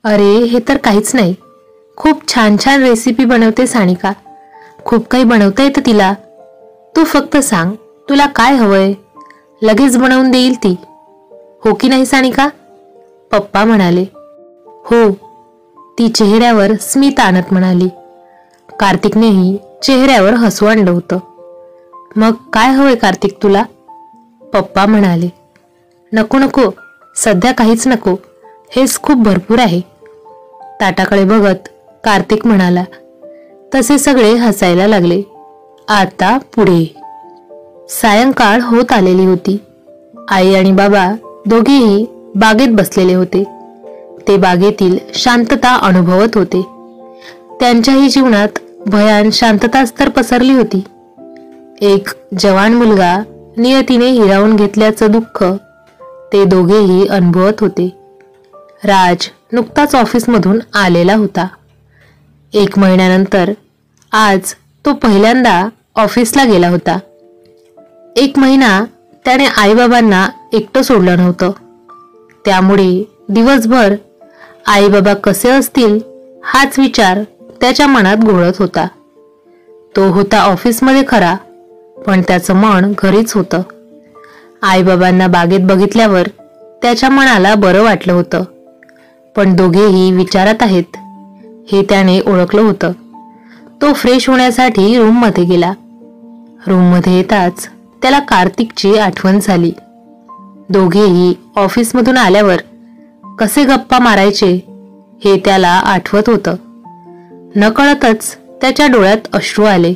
अरे हे तर काहीच नाही. खूप छान छान रेसिपी बनवते सानिका. खूप काही बनवता येतं तिला. तू फक्त सांग तुला काय हवंय, लगेच बनवून देईल ती. हो की नाही सानिका? पप्पा म्हणाले. हो, ती चेहऱ्यावर स्मित आणत म्हणाली. कार्तिकनेही चेहऱ्यावर हसू आणलं होतं. मग काय हवंय कार्तिक तुला? पप्पा म्हणाले. नको नको, सध्या काहीच नको, हेच खूप भरपूर आहे. ताटाकडे बघत कार्तिक म्हणाला. तसे सगळे हसायला लागले. आता पुढे. सायंकाळ होत आलेली होती. आई आणि बाबा दोघेही बागेत बसलेले होते. ते बागेतील शांतता अनुभवत होते. त्यांच्याही जीवनात भयान शांतताच तर पसरली होती. एक जवान मुलगा नियतीने हिरावून घेतल्याचं दुःख ते दोघेही अनुभवत होते. राज नुकताच ऑफिसमधून आलेला होता. 1 महिन्यानंतर आज तो पहिल्यांदा ऑफिसला गेला होता. 1 महिना त्याने आईबाबांना एकटं सोडलं नव्हतं. त्यामुळे दिवसभर आईबाबा कसे असतील हाच विचार त्याच्या मनात घोळत होता. तो होता ऑफिसमध्ये खरा, पण त्याचं मन घरीच होतं. आईबाबांना बागेत बघितल्यावर त्याच्या मनाला बरं वाटलं होतं. पण दोघेही विचारात आहेत हे त्याने ओळखलं होतं. तो फ्रेश होण्यासाठी रूममध्ये गेला. रूममध्ये येताच त्याला कार्तिकची आठवण झाली. दोघेही ऑफिसमधून आल्यावर कसे गप्पा मारायचे हे त्याला आठवत होतं. नकळतच त्याच्या डोळ्यात अश्रू आले.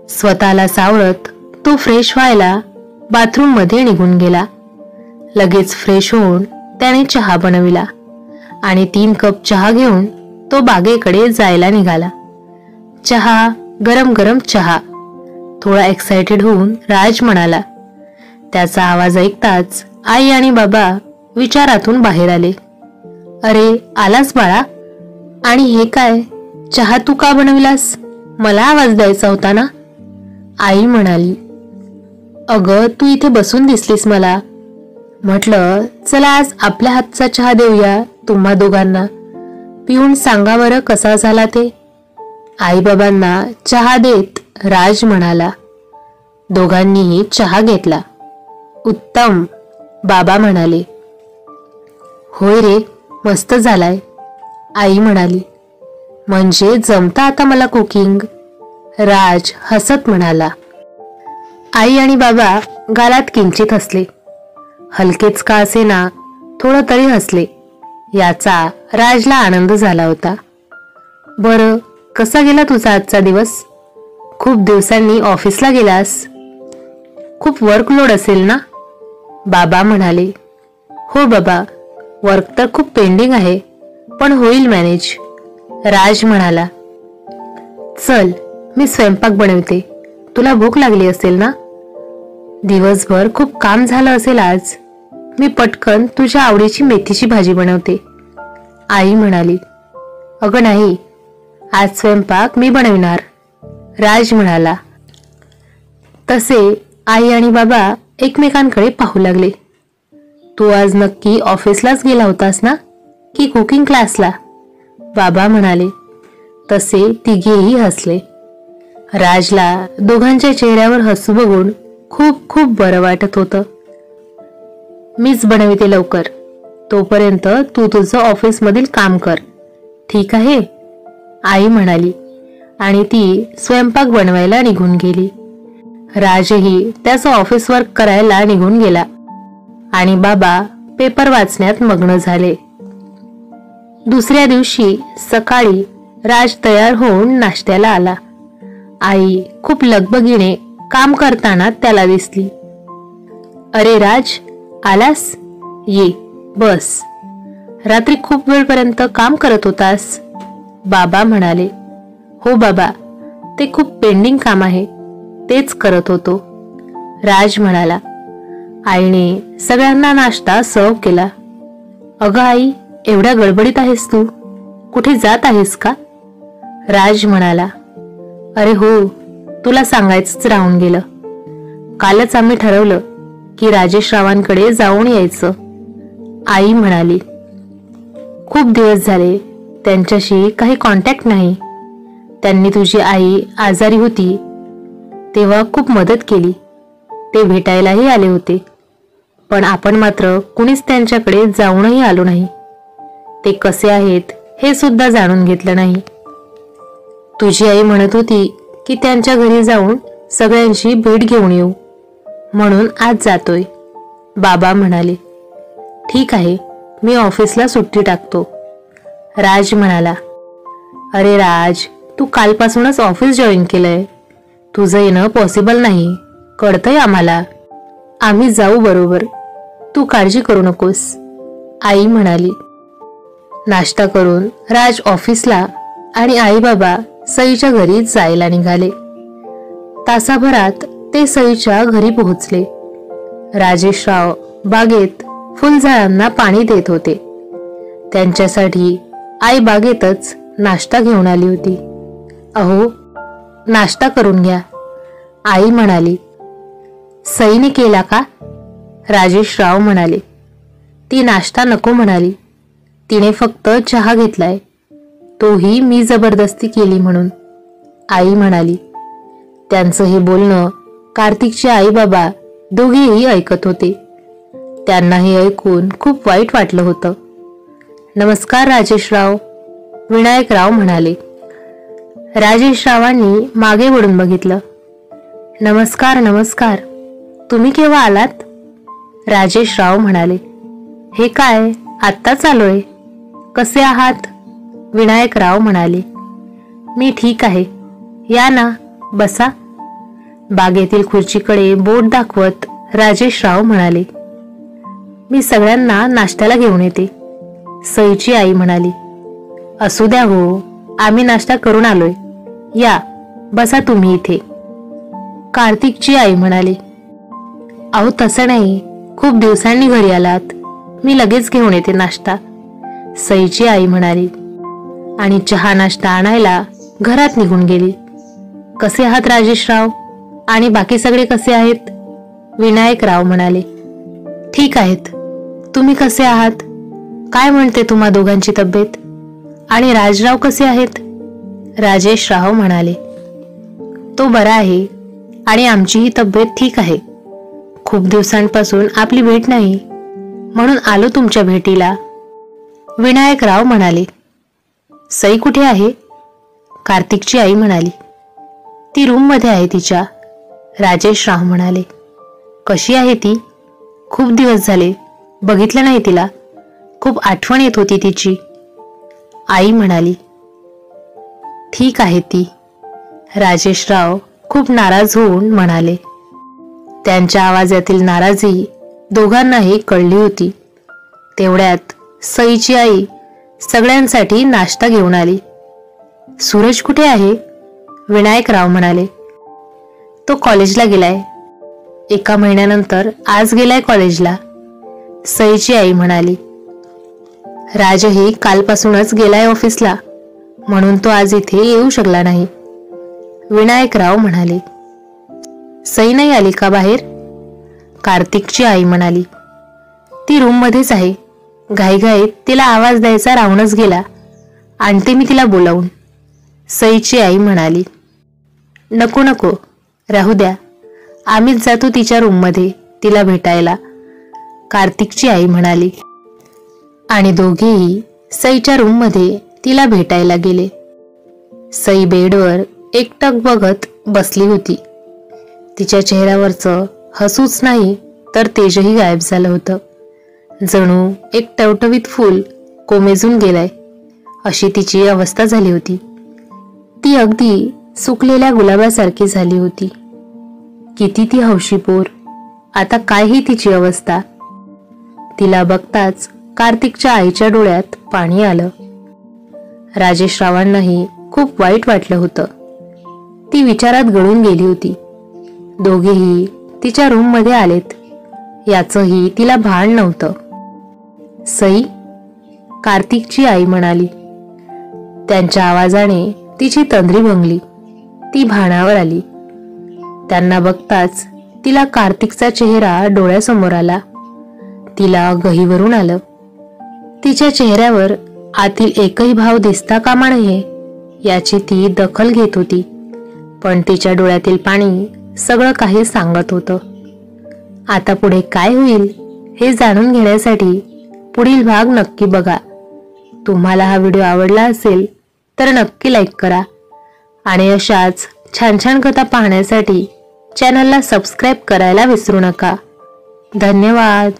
स्वतःला सावरत तो फ्रेश व्हायला बाथरूममध्ये निघून गेला. लगेच फ्रेश होऊन त्याने चहा बनविला आणि 3 कप चहा घेऊन तो बागेकडे जायला निघाला. चहा, गरम गरम चहा. थोडा एक्सायटेड होऊन राज म्हणाला. त्याचा आवाज ऐकताच आई आणि बाबा विचारातून बाहेर आले. अरे आलास बाळा? आणि हे काय, चहा तू का बनविलास? मला आवाज द्यायचा होता ना? आई म्हणाली. अगं तू इथे बसून दिसलीस मला. म्हटलं चला आज आपल्या हातचा चहा देऊया तुम्हा दोघांना. पिऊन सांगा बरं कसा झाला ते. आईबाबांना चहा देत राज म्हणाला. दोघांनीही चहा घेतला. उत्तम, बाबा म्हणाले. होय रे, मस्त झालाय, आई म्हणाली. म्हणजे जमता आता मला कुकिंग, राज हसत म्हणाला. आई आणि बाबा गालात किंचित हसले. हलकेच का असेना थोडं तरी हसले. याचा राजला आनंद झाला होता. बरं, कसा गेला तुझा आजचा दिवस? खूप दिवसांनी ऑफिसला गेलास. खूप वर्कलोड असेल ना? बाबा म्हणाले. हो बाबा, वर्क तर खूप पेंडिंग आहे, पण होईल मॅनेज, राज म्हणाला. चल मी स्वयंपाक बनवते, तुला भूक लागली असेल ना? दिवसभर खूप काम झालं असेल आज, मी पटकन तुझ्या आवडीची मेथीची भाजी बनवते, आई म्हणाली. अगं नाही, आज स्वयंपाक मी बनविणार, राज म्हणाला. तसे आई आणि बाबा एकमेकांकडे पाहू लागले. तू आज नक्की ऑफिसलाच गेला होतास ना, की कुकिंग क्लासला? बाबा म्हणाले. तसे तिघेही हसले. राजला दोघांच्या चेहऱ्यावर हसू बघून खूप खूप बरं वाटत होतं. मीच बनविते लवकर, तोपर्यंत तू तुझं ऑफिसमधील काम कर, ठीक आहे, आई म्हणाली आणि ती स्वयंपाक बनवायला निघून गेली. राजही त्याचं ऑफिस वर्क करायला निघून गेला आणि बाबा पेपर वाचण्यात मग्न झाले. दुसऱ्या दिवशी सकाळी राज तयार होऊन नाश्त्याला आला. आई खूप लगबगीने काम करताना त्याला दिसली. अरे राज, आलास? ये बस. रात्री खूप वेळपर्यंत काम करत होतास, बाबा म्हणाले. हो बाबा, ते खूप पेंडिंग काम आहे, तेच करत होतो, राज म्हणाला. आईने सगळ्यांना नाश्ता सर्व केला. अगं आई, एवढ्या गडबडीत आहेस तू, कुठे जात आहेस का? राज म्हणाला. अरे हो, तुला सांगायचंच राहून गेलं. कालच आम्ही ठरवलं की राजेश रावांकडे जाऊन यायचं, आई म्हणाली. खूप दिवस झाले त्यांच्याशी काही कॉन्टॅक्ट नाही. त्यांनी तुझी आई आजारी होती तेव्हा खूप मदत केली. ते भेटायलाही आले होते, पण आपण मात्र कुणीच त्यांच्याकडे जाऊनही आलो नाही. ते कसे आहेत हे सुद्धा जाणून घेतलं नाही. तुझी आई म्हणत होती की त्यांच्या घरी जाऊन सगळ्यांची भेट घेऊन येऊ, म्हणून आज जातोय. बाबा म्हणाले. ठीक आहे, मी ऑफिसला सुट्टी टाकतो. राज म्हणाला. अरे राज, तू कालपासूनच ऑफिस जॉईन केलंय. तुझं येणं पॉसिबल नाही, कळतंय आम्हाला. आम्ही जाऊ बरोबर, तू काळजी करू नकोस, आई म्हणाली. नाश्ता करून राज ऑफिसला आणि आई बाबा सईच्या घरी जायला निघाले. तासाभरात ते सईच्या घरी पोहोचले. राजेशराव बागेत फुलझाडांना पाणी देत होते. त्यांच्यासाठी आई बागेतच नाश्ता घेऊन आली होती. अहो, नाश्ता करून घ्या, आई म्हणाली. सईने केला का? राजेशराव म्हणाले. ती नाश्ता नको म्हणाली. तिने फक्त चहा घेतलाय, तोही मी जबरदस्ती केली म्हणून, आई म्हणाली. त्यांचं हे बोलणं कार्तिकचे आई बाबा दोघेही ऐकत होते. त्यांना हे ऐकून खूप वाईट वाटलं होतं. नमस्कार राजेशराव, विनायकराव म्हणाले. राजेशरावांनी मागे वळून बघितलं. नमस्कार नमस्कार, तुम्ही केव्हा आलात? राजेशराव म्हणाले. हे काय, आत्ताच आलोय. कसे आहात? विनायकराव म्हणाले. मी ठीक आहे, या ना, बसा. बागेतील खुर्चीकडे बोट दाखवत राजेशराव म्हणाले. मी सगळ्यांना नाश्त्याला घेऊन येते, सईची आई म्हणाली. असू द्या हो, आम्ही नाश्ता करून आलोय. या, बसा तुम्ही इथे, कार्तिकची आई म्हणाली. अहो तसं नाही, खूप दिवसांनी घरी आलात, मी लगेच घेऊन येते नाश्ता, सईची आई म्हणाली आणि चहा नाश्ता आणायला घरात निघून गेली. कसे आहात राजेशराव, आणि बाकी सगळे कसे आहेत? विनायकराव म्हणाले. ठीक आहेत, तुम्ही कसे आहात? काय म्हणते तुम्हा दोघांची तब्येत? आणि राजराव कसे आहेत? राजेशराव म्हणाले. तो बरा आहे आणि आमचीही तब्येत ठीक आहे. खूप दिवसांपासून आपली भेट नाही, म्हणून आलो तुमच्या भेटीला, विनायकराव म्हणाले. सई कुठे आहे? कार्तिकची आई म्हणाली. ती रूम मध्ये आहे तिच्या, राजेशराव म्हणाले. कशी आहे ती? खूप दिवस झाले बघितलं नाही तिला, खूप आठवण येत होती तिची, आई म्हणाली. ठीक आहे ती, राजेशराव खूप नाराज होऊन म्हणाले. त्यांच्या आवाजातील नाराजी दोघांनाही कळली होती. तेवढ्यात सईची आई सगळ्यांसाठी नाश्ता घेऊन आली. सूरज कुठे आहे? विनायकराव म्हणाले. तो कॉलेजला गेलाय, 1 महिन्यानंतर आज गेलाय कॉलेजला, सईची आई म्हणाली. राजही कालपासूनच गेलाय ऑफिसला, म्हणून तो आज इथे येऊ शकला नाही, विनायकराव म्हणाले. सई नाही आली का बाहेर? कार्तिकची आई म्हणाली. ती रूम मध्येच आहे, घाईघाईत तिला आवाज द्यायचा राहूनच गेला, आणते मी तिला बोलावून, सईची आई म्हणाली. नको नको, राहू द्या, आम्हीच जातो तिच्या रूममध्ये तिला भेटायला, कार्तिकची आई म्हणाली. आणि दोघेही सईच्या रूममध्ये तिला भेटायला गेले. सई बेडवर एकटक बघत बसली होती. तिच्या चेहऱ्यावरचं हसूच नाही तर तेजही गायब झालं होतं. जणू एक टवटवीत फूल कोमेजून गेलाय अशी तिची अवस्था झाली होती. ती अगदी सुकलेल्या गुलाबासारखी झाली होती. किती ती हौशीपोर, आता काय ही तिची अवस्था. तिला बघताच कार्तिकच्या आईच्या डोळ्यात पाणी आलं. राजेशरावांनाही खूप वाईट वाटलं होतं. ती विचारात गळून गेली होती. दोघेही तिच्या रूम मध्ये आलेत याचंही तिला भान नव्हतं. सई, कार्तिकची आई म्हणाली. त्यांच्या आवाजाने तिची तंद्री भंगली. ती भानावर आली. त्यांना बघताच तिला कार्तिकचा चेहरा डोळ्यासमोर आला. तिला गहीवरून आलं. तिच्या चेहऱ्यावर आतील एकही भाव दिसता कामा नये याची ती दखल घेत होती. पण तिच्या डोळ्यातील पाणी सगळं काही सांगत होतं. आता पुढे काय होईल हे जाणून घेण्यासाठी पुढील भाग नक्की बघा. तुम्हाला हा व्हिडिओ आवडला असेल तर नक्की लाईक करा आणि अशाच छान छान कथा पाहण्यासाठी चॅनलला सबस्क्राईब करायला विसरू नका. धन्यवाद.